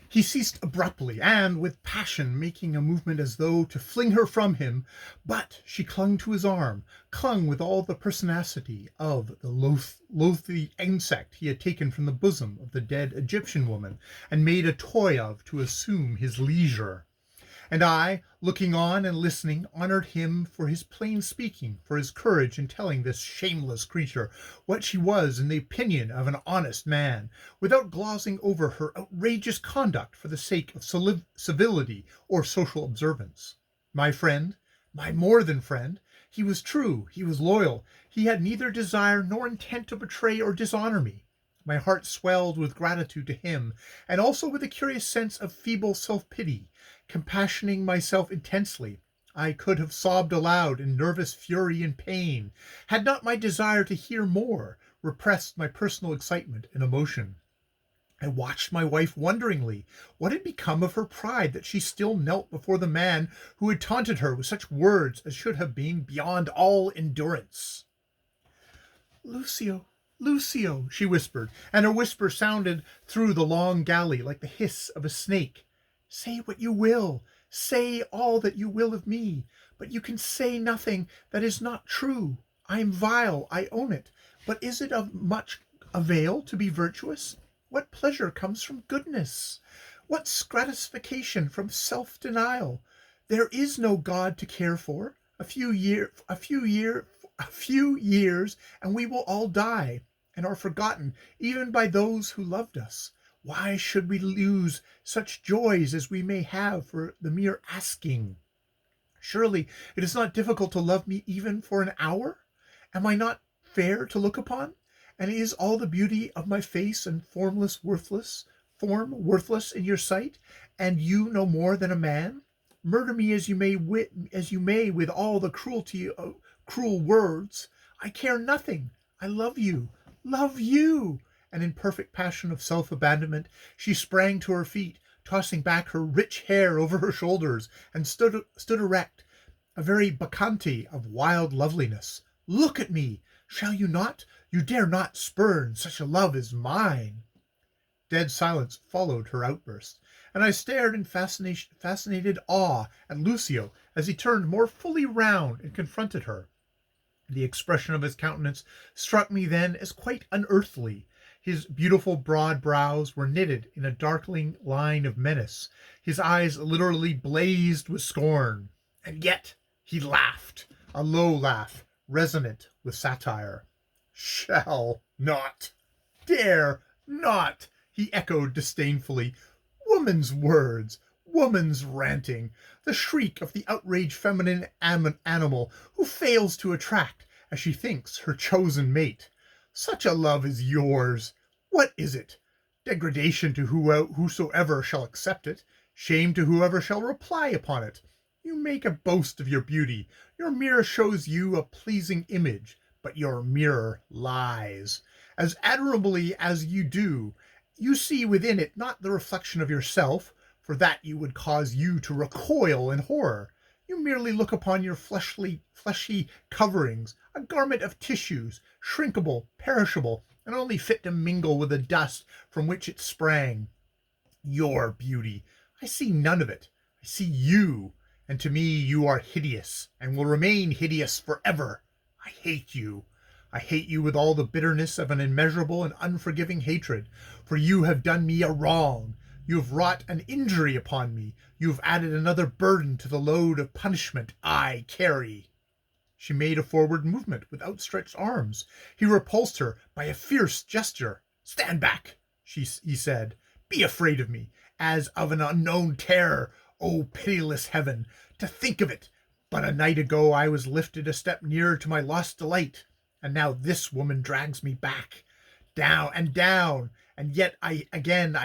He ceased abruptly, and with passion making a movement as though to fling her from him, but she clung to his arm, clung with all the pertinacity of the loathly insect he had taken from the bosom of the dead Egyptian woman, and made a toy of to assume his leisure. And I, looking on and listening, honored him for his plain speaking, for his courage in telling this shameless creature what she was in the opinion of an honest man, without glossing over her outrageous conduct for the sake of civility or social observance. My friend, my more than friend, he was true, he was loyal, he had neither desire nor intent to betray or dishonor me. My heart swelled with gratitude to him, and also with a curious sense of feeble self-pity. Compassioning myself intensely, I could have sobbed aloud in nervous fury and pain, had not my desire to hear more repressed my personal excitement and emotion. I watched my wife wonderingly. What had become of her pride that she still knelt before the man who had taunted her with such words as should have been beyond all endurance? "Lucio, Lucio," she whispered, and her whisper sounded through the long galley like the hiss of a snake. "Say what you will, say all that you will of me, but you can say nothing that is not true. I am vile, I own it, but is it of much avail to be virtuous? What pleasure comes from goodness? What gratification from self-denial? There is no God to care for. A few years, and we will all die, and are forgotten even by those who loved us. Why should we lose such joys as we may have for the mere asking? Surely it is not difficult to love me even for an hour? Am I not fair to look upon? And is all the beauty of my face and form worthless in your sight, and you no more than a man? Murder me as you may with all the cruelty of cruel words. I care nothing. I love you. And in perfect passion of self-abandonment, she sprang to her feet, tossing back her rich hair over her shoulders, and stood erect, a very bacchante of wild loveliness. Look at me! Shall you not? You dare not spurn such a love as mine. Dead silence followed her outburst, and I stared in fascinated awe at Lucio as he turned more fully round and confronted her. The expression of his countenance struck me then as quite unearthly. His beautiful broad brows were knitted in a darkling line of menace. His eyes literally blazed with scorn. And yet he laughed, a low laugh, resonant with satire. "Shall not, dare not," he echoed disdainfully. "Woman's words, woman's ranting, the shriek of the outraged feminine animal who fails to attract, as she thinks, her chosen mate. Such a love as yours! What is it? Degradation to whosoever shall accept it, shame to whoever shall reply upon it. You make a boast of your beauty. Your mirror shows you a pleasing image, but your mirror lies. As admirably as you do, you see within it not the reflection of yourself, for that you would cause you to recoil in horror. You merely look upon your fleshy coverings, a garment of tissues, shrinkable, perishable, and only fit to mingle with the dust from which it sprang. Your beauty, I see none of it. I see you, and to me you are hideous, and will remain hideous forever. I hate you. I hate you with all the bitterness of an immeasurable and unforgiving hatred, for you have done me a wrong. You have wrought an injury upon me. You have added another burden to the load of punishment I carry." She made a forward movement with outstretched arms. He repulsed her by a fierce gesture. "Stand back," he said. "Be afraid of me, as of an unknown terror. Oh, pitiless heaven, to think of it! But a night ago I was lifted a step nearer to my lost delight, and now this woman drags me back, down and down, and yet I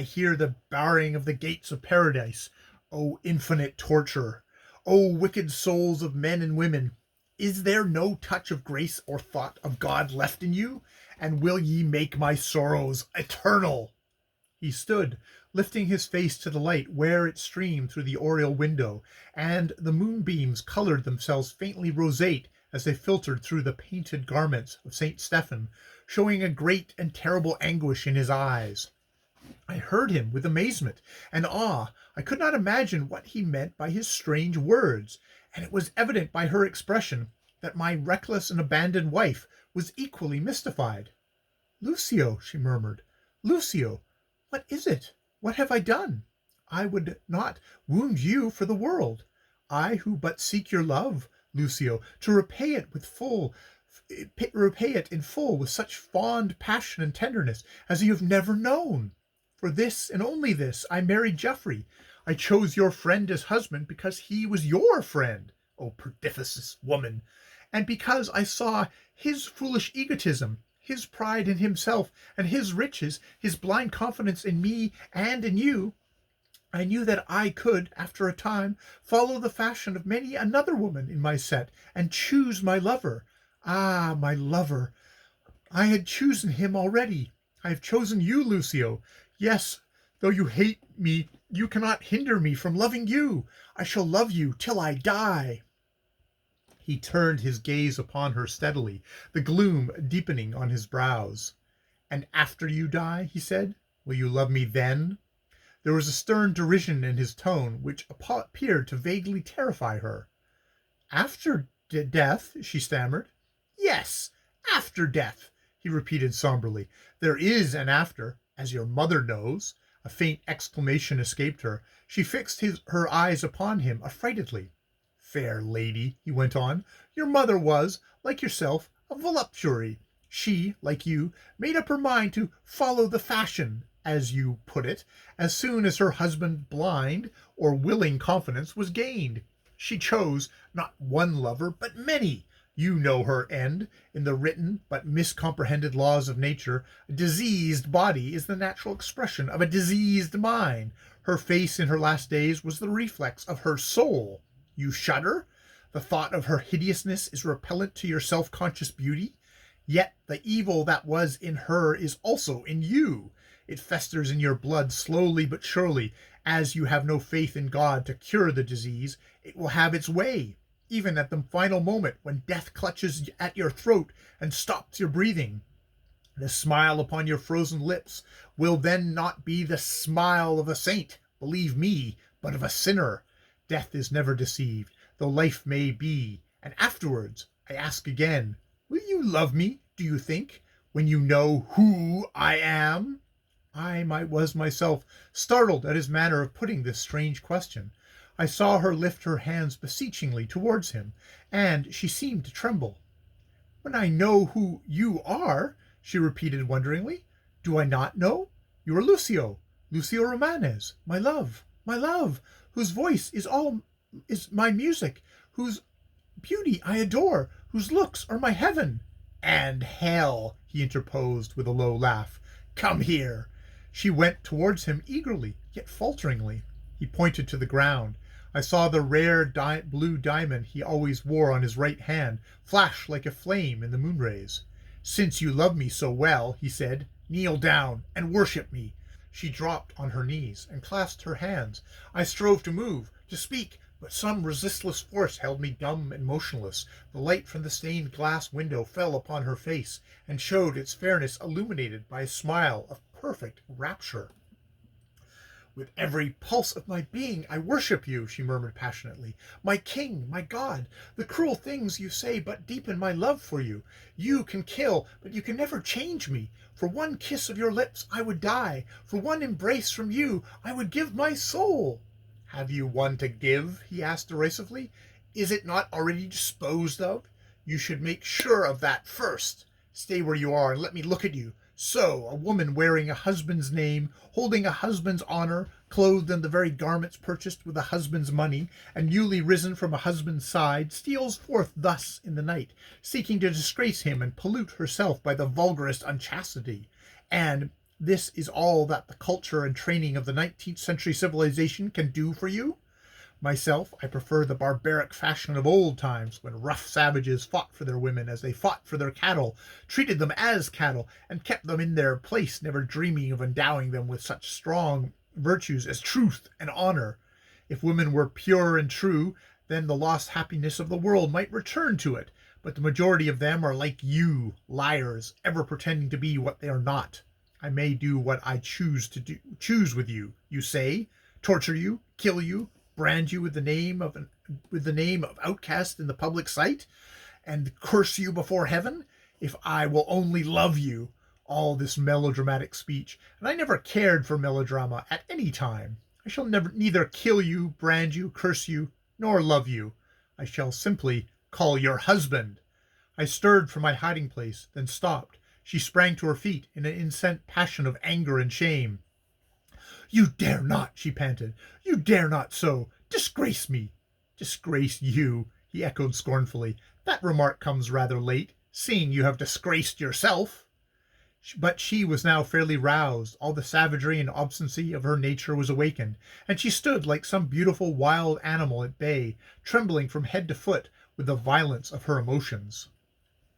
hear the barring of the gates of paradise. Oh, infinite torture! Oh, wicked souls of men and women! Is there no touch of grace or thought of God left in you? And will ye make my sorrows eternal?" He stood, lifting his face to the light where it streamed through the oriel window, and the moonbeams colored themselves faintly roseate as they filtered through the painted garments of St. Stephen, showing a great and terrible anguish in his eyes. I heard him with amazement and awe. I could not imagine what he meant by his strange words, and it was evident by her expression that my reckless and abandoned wife was equally mystified. "Lucio," she murmured, "Lucio, what is it? What have I done? I would not wound you for the world. I who but seek your love, Lucio, to repay it in full with such fond passion and tenderness as you have never known. For this and only this I married Geoffrey. I chose your friend as husband because he was your friend, O perfidious woman, and because I saw his foolish egotism, his pride in himself and his riches, his blind confidence in me and in you. I knew that I could, after a time, follow the fashion of many another woman in my set, and choose my lover. Ah, my lover! I had chosen him already. I have chosen you, Lucio. Yes, though you hate me, you cannot hinder me from loving you. I shall love you till I die." He turned his gaze upon her steadily, the gloom deepening on his brows. "And after you die," he said, "will you love me then?" There was a stern derision in his tone which appeared to vaguely terrify her. "After death?" she stammered. "Yes, after death," he repeated somberly. "There is an after, as your mother knows." A faint exclamation escaped her. She fixed her eyes upon him affrightedly. "Fair lady," he went on, "your mother was, like yourself, a voluptuary. She, like you, made up her mind to follow the fashion, as you put it, as soon as her husband's blind or willing confidence was gained. She chose not one lover, but many. You know her end. In the written but miscomprehended laws of nature, a diseased body is the natural expression of a diseased mind. Her face in her last days was the reflex of her soul. You shudder? The thought of her hideousness is repellent to your self-conscious beauty? Yet the evil that was in her is also in you. It festers in your blood slowly but surely. As you have no faith in God to cure the disease, it will have its way, even at the final moment when death clutches at your throat and stops your breathing. The smile upon your frozen lips will then not be the smile of a saint, believe me, but of a sinner. Death is never deceived, though life may be. And afterwards, I ask again, will you love me, do you think, when you know who I am?" I was myself startled at his manner of putting this strange question. I saw her lift her hands beseechingly towards him, and she seemed to tremble. "When I know who you are," she repeated wonderingly. "Do I not know? You are Lucio, Lucio Romanes, my love, whose voice is my music, whose beauty I adore, whose looks are my heaven." "And hell," he interposed with a low laugh. "Come here." She went towards him eagerly, yet falteringly. He pointed to the ground. I saw the rare blue diamond he always wore on his right hand flash like a flame in the moonrays. "Since you love me so well," he said, "kneel down and worship me." She dropped on her knees and clasped her hands. I strove to move, to speak, but some resistless force held me dumb and motionless. The light from the stained glass window fell upon her face and showed its fairness illuminated by a smile of perfect rapture. "With every pulse of my being I worship you," she murmured passionately. "My king, my God, the cruel things you say but deepen my love for you. You can kill, but you can never change me. For one kiss of your lips I would die. For one embrace from you I would give my soul." "Have you one to give?" he asked derisively. "Is it not already disposed of? You should make sure of that first. Stay where you are and let me look at you. So, a woman wearing a husband's name, holding a husband's honor, clothed in the very garments purchased with a husband's money, and newly risen from a husband's side, steals forth thus in the night, seeking to disgrace him and pollute herself by the vulgarest unchastity. And this is all that the culture and training of the 19th century civilization can do for you? Myself, I prefer the barbaric fashion of old times, when rough savages fought for their women as they fought for their cattle, treated them as cattle, and kept them in their place, never dreaming of endowing them with such strong virtues as truth and honor. If women were pure and true, then the lost happiness of the world might return to it, but the majority of them are like you, liars, ever pretending to be what they are not. I may do what I choose with you. You say, torture you, kill you, brand you with the name of outcast in the public sight, and curse you before heaven, if I will only love you. All this melodramatic speech, and I never cared for melodrama at any time. I shall neither kill you, brand you, curse you, nor love you. I shall simply call your husband. I stirred from my hiding place, then stopped. She sprang to her feet in an instant passion of anger and shame. You dare not, she panted. You dare not so. Disgrace me. Disgrace you, he echoed scornfully. That remark comes rather late, seeing you have disgraced yourself. But she was now fairly roused. All the savagery and obstinacy of her nature was awakened, and she stood like some beautiful wild animal at bay, trembling from head to foot with the violence of her emotions.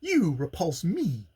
You repulse me.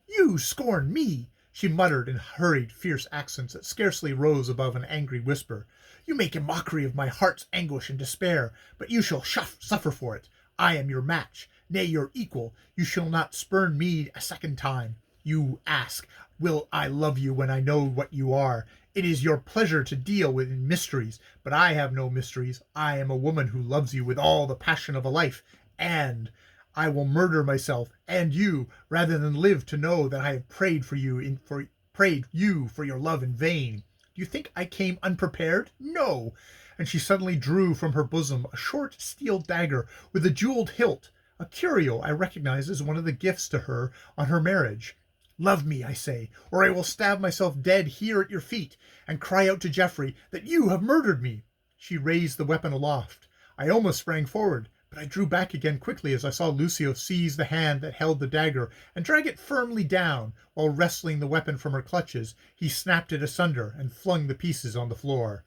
You scorn me, she muttered in hurried, fierce accents that scarcely rose above an angry whisper. You make a mockery of my heart's anguish and despair, but you shall suffer for it. I am your match, nay, your equal. You shall not spurn me a second time. You ask, will I love you when I know what you are? It is your pleasure to deal with mysteries, but I have no mysteries. I am a woman who loves you with all the passion of a life, and I will murder myself and you rather than live to know that I have prayed for you for your love in vain. Do you think I came unprepared? No. And she suddenly drew from her bosom a short steel dagger with a jeweled hilt, a curio I recognize as one of the gifts to her on her marriage. Love me, I say, or I will stab myself dead here at your feet, and cry out to Geoffrey that you have murdered me. She raised the weapon aloft. I almost sprang forward, but I drew back again quickly as I saw Lucio seize the hand that held the dagger and drag it firmly down. While wresting the weapon from her clutches, he snapped it asunder and flung the pieces on the floor.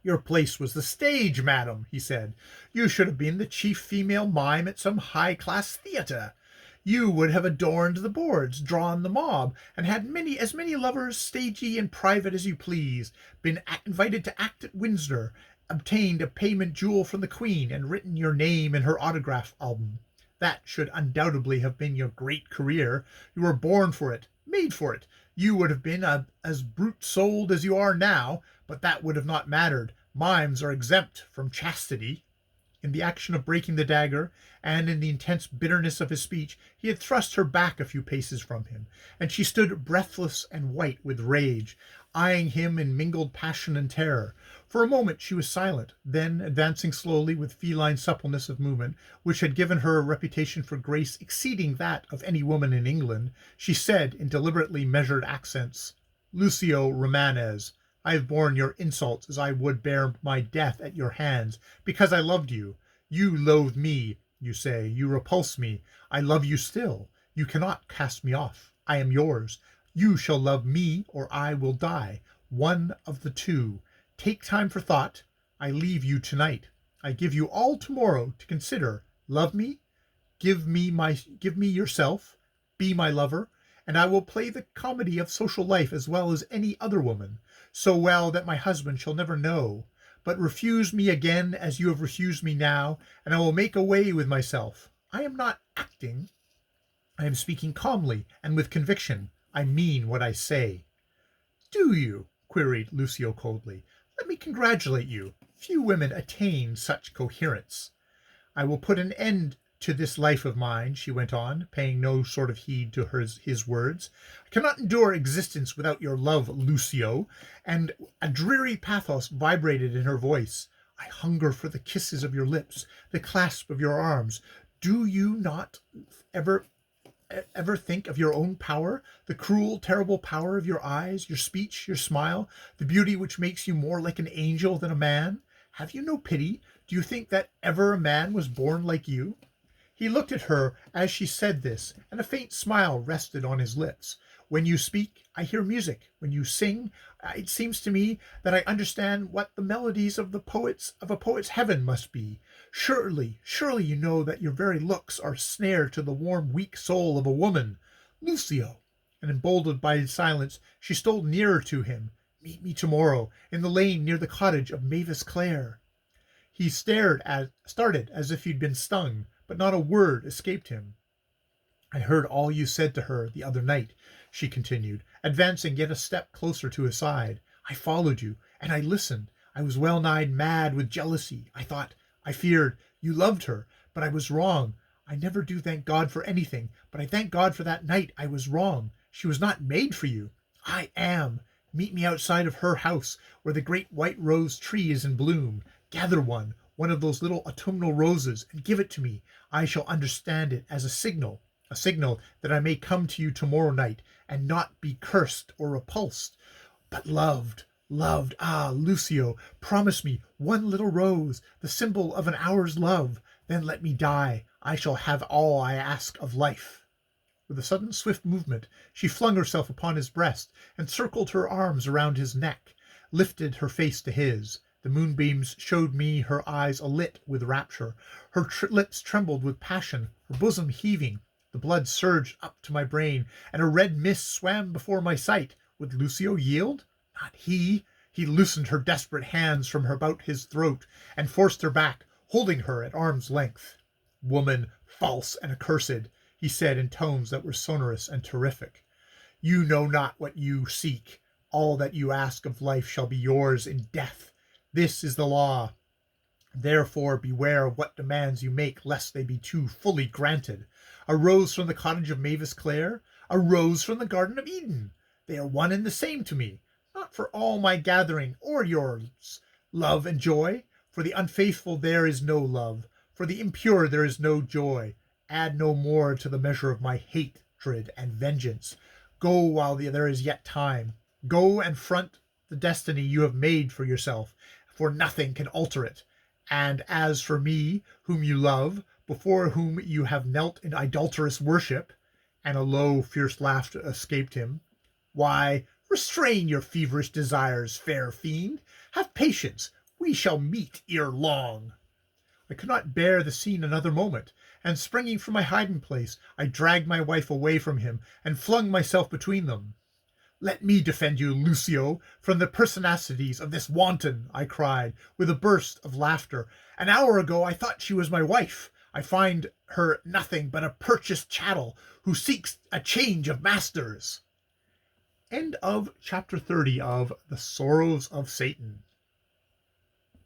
Your place was the stage, madam, he said. You should have been the chief female mime at some high-class theatre. You would have adorned the boards, drawn the mob, and had as many lovers, stagey and private as you please, been invited to act at Windsor, obtained a payment jewel from the Queen, and written your name in her autograph album. That should undoubtedly have been your great career. You were born for it, made for it. You would have been as brute-souled as you are now, but that would have not mattered. Mimes are exempt from chastity. In the action of breaking the dagger, and in the intense bitterness of his speech, he had thrust her back a few paces from him, and she stood breathless and white with rage, eyeing him in mingled passion and terror. For a moment she was silent, then, advancing slowly with feline suppleness of movement, which had given her a reputation for grace exceeding that of any woman in England, she said in deliberately measured accents, Lucio Romanes, I have borne your insults as I would bear my death at your hands, because I loved you. You loathe me, you say. You repulse me. I love you still. You cannot cast me off. I am yours. You shall love me, or I will die. One of the two. Take time for thought. I leave you tonight. I give you all tomorrow to consider. Love me? Give me yourself. Be my lover, and I will play the comedy of social life as well as any other woman, so well that my husband shall never know. But refuse me again as you have refused me now, and I will make away with myself. I am not acting. I am speaking calmly and with conviction. I mean what I say. Do you? Queried Lucio coldly. Let me congratulate you. Few women attain such coherence. I will put an end to this life of mine, she went on, paying no sort of heed to his words. I cannot endure existence without your love, Lucio, and a dreary pathos vibrated in her voice. I hunger for the kisses of your lips, the clasp of your arms. Do you not ever think of your own power, the cruel, terrible power of your eyes, your speech, your smile, the beauty which makes you more like an angel than a man? Have you no pity? Do you think that ever a man was born like you? He looked at her as she said this, and a faint smile rested on his lips. When you speak, I hear music. When you sing, it seems to me that I understand what the melodies of a poet's heaven must be. Surely you know that your very looks are a snare to the warm, weak soul of a woman. Lucio, and emboldened by his silence, she stole nearer to him. Meet me tomorrow in the lane near the cottage of Mavis Clare. He started as if he'd been stung, but not a word escaped him. I heard all you said to her the other night, she continued, advancing yet a step closer to his side. I followed you, and I listened. I was well nigh mad with jealousy. I feared you loved her, but I was wrong. I never do thank God for anything, but I thank God for that night. I was wrong. She was not made for you. I am. Meet me outside of her house, where the great white rose tree is in bloom. Gather one of those little autumnal roses, and give it to me. I shall understand it as a signal that I may come to you tomorrow night, and not be cursed or repulsed, but loved. Ah, Lucio, promise me one little rose, the symbol of an hour's love. Then let me die. I shall have all I ask of life. With a sudden swift movement, she flung herself upon his breast, and circled her arms around his neck, lifted her face to his. The moonbeams showed me her eyes alit with rapture. Her lips trembled with passion, her bosom heaving. The blood surged up to my brain, and a red mist swam before my sight. Would Lucio yield? Not he. He loosened her desperate hands from about his throat, and forced her back, holding her at arm's length. Woman, false and accursed, he said in tones that were sonorous and terrific. You know not what you seek. All that you ask of life shall be yours in death. This is the law. Therefore beware of what demands you make, lest they be too fully granted. A rose from the cottage of Mavis Clare, a rose from the Garden of Eden. They are one and the same to me. Not for all my gathering, or yours, love and joy. For the unfaithful there is no love. For the impure there is no joy. Add no more to the measure of my hatred and vengeance. Go while there is yet time. Go and front the destiny you have made for yourself, for nothing can alter it. And as for me, whom you love, before whom you have knelt in idolatrous worship, and a low, fierce laugh escaped him, why, restrain your feverish desires, fair fiend. Have patience. We shall meet ere long. I could not bear the scene another moment, and springing from my hiding place, I dragged my wife away from him, and flung myself between them. Let me defend you, Lucio, from the pertinacities of this wanton, I cried, with a burst of laughter. An hour ago I thought she was my wife. I find her nothing but a purchased chattel, who seeks a change of masters. End of chapter 30 of The Srrws of Satan.